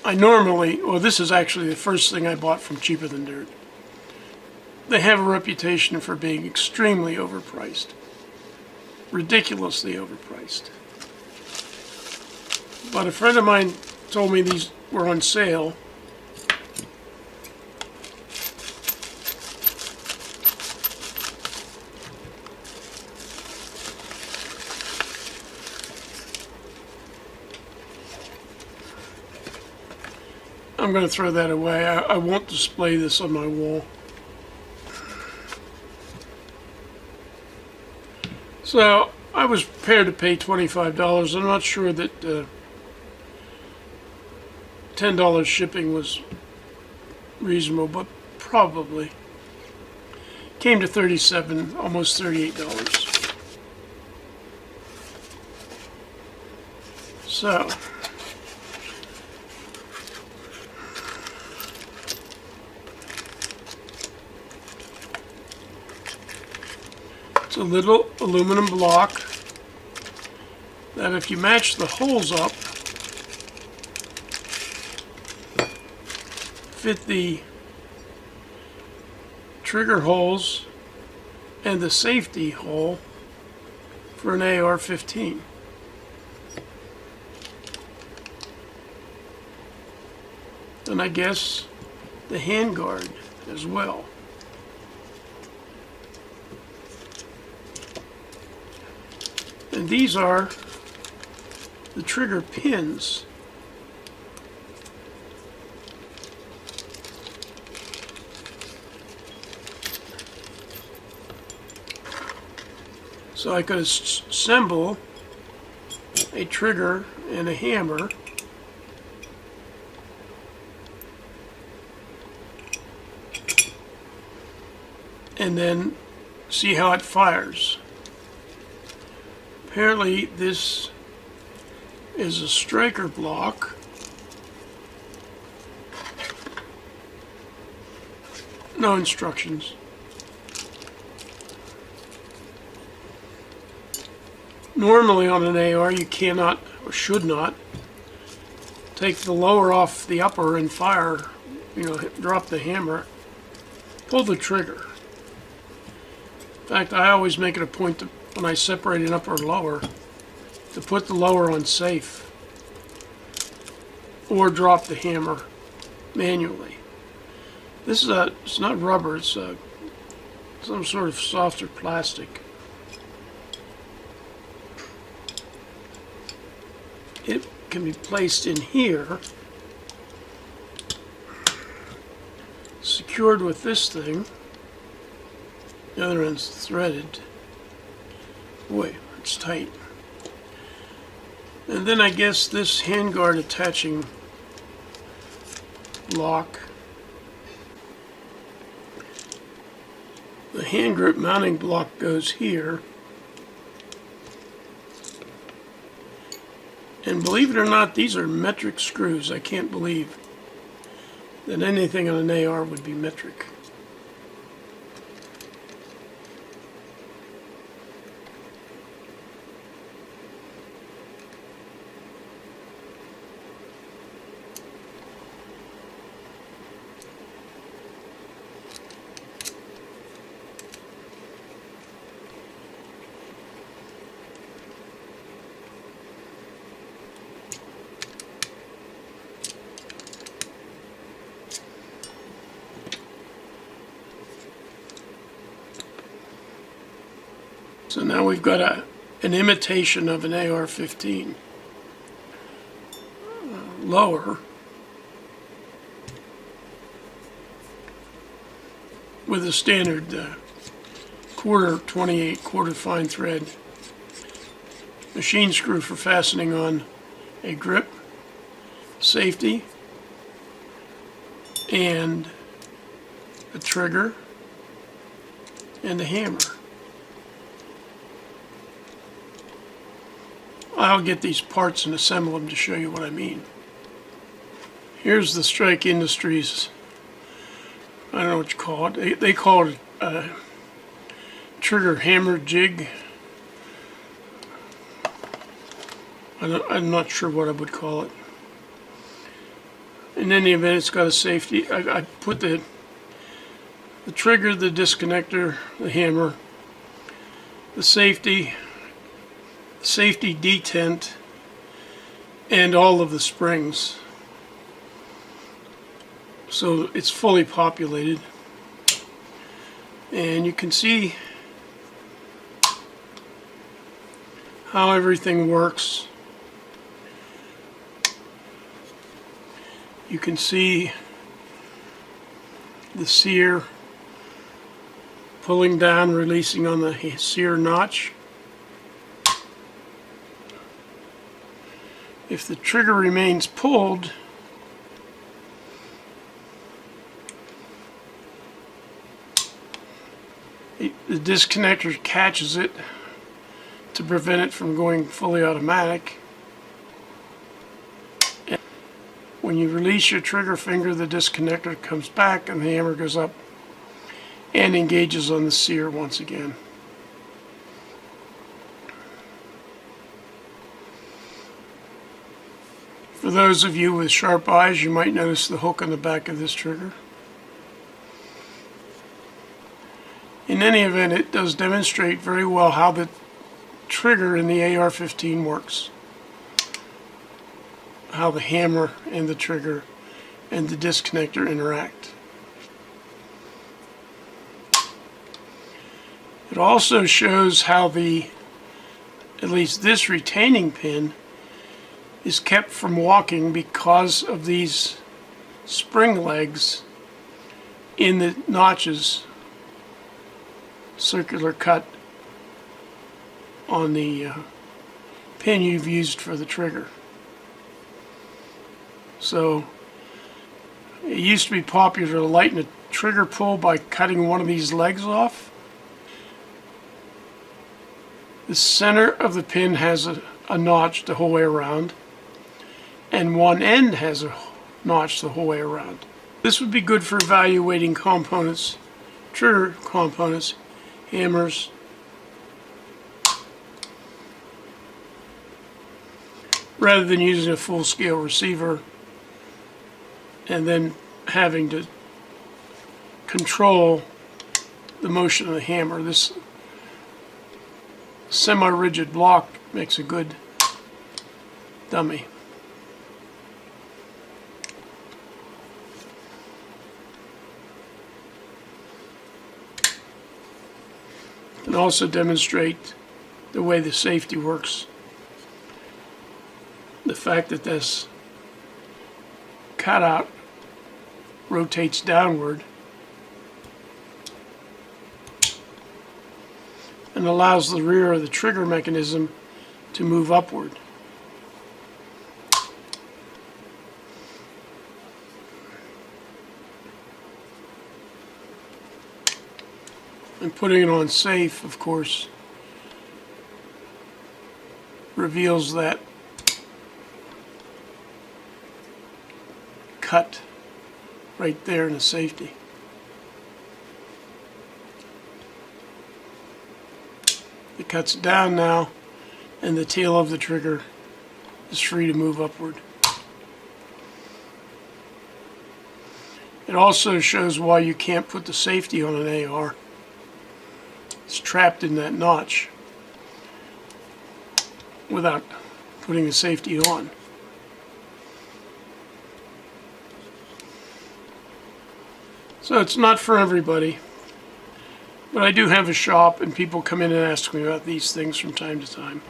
I normally, well, this is actually the first thing I bought from Cheaper Than Dirt. They have a reputation for being extremely overpriced. Ridiculously overpriced. But a friend of mine told me these were on sale. I'm going to throw that away. I won't display this on my wall. So I was prepared to pay $25. I'm not sure that $10 shipping was reasonable, but probably. Came to $37, almost $38. So it's a little aluminum block that if you match the holes up, fit the trigger holes and the safety hole for an AR-15. And I guess the handguard as well. And these are the trigger pins. So I could assemble a trigger and a hammer and then see how it fires. Apparently this is a striker block. No instructions. Normally on an AR you cannot or should not take the lower off the upper and fire, drop the hammer, pull the trigger. In fact, I always make it a point to, when I separate an upper and lower, to put the lower on safe or drop the hammer manually. This is it's not rubber, it's some sort of softer plastic. It can be placed in here, secured with this thing. The other end's threaded. Boy, it's tight. And then I guess this handguard attaching block. The hand grip mounting block goes here. And believe it or not, these are metric screws. I can't believe that anything on an AR would be metric. So now we've got an imitation of an AR-15. Lower with a standard quarter 28 quarter fine thread machine screw for fastening on a grip, safety, and a trigger and a hammer. I'll get these parts and assemble them to show you what I mean. Here's the Strike Industries, I don't know what you call it. They call it a trigger hammer jig. I'm not sure what I would call it. In any event, it's got a safety. I put the trigger, the disconnector, the hammer, the safety detent, and all of the springs. So it's fully populated. And you can see how everything works. You can see the sear pulling down, releasing on the sear notch. If the trigger remains pulled, the disconnector catches it to prevent it from going fully automatic. And when you release your trigger finger, the disconnector comes back and the hammer goes up and engages on the sear once again. For those of you with sharp eyes, you might notice the hook on the back of this trigger. In any event, it does demonstrate very well how the trigger in the AR-15 works. How the hammer and the trigger and the disconnector interact. It also shows how at least this retaining pin is kept from walking because of these spring legs in the notches, circular cut on the pin you've used for the trigger. So it used to be popular to lighten a trigger pull by cutting one of these legs off. The center of the pin has a notch the whole way around, and one end has a notch the whole way around. This would be good for evaluating components, trigger components, hammers, rather than using a full-scale receiver and then having to control the motion of the hammer. This semi-rigid block makes a good dummy. And also demonstrate the way the safety works. The fact that this cutout rotates downward and allows the rear of the trigger mechanism to move upward. And putting it on safe, of course, reveals that cut right there in the safety. It cuts down now, and the tail of the trigger is free to move upward. It also shows why you can't put the safety on an AR. It's trapped in that notch without putting the safety on. So it's not for everybody, but I do have a shop and people come in and ask me about these things from time to time.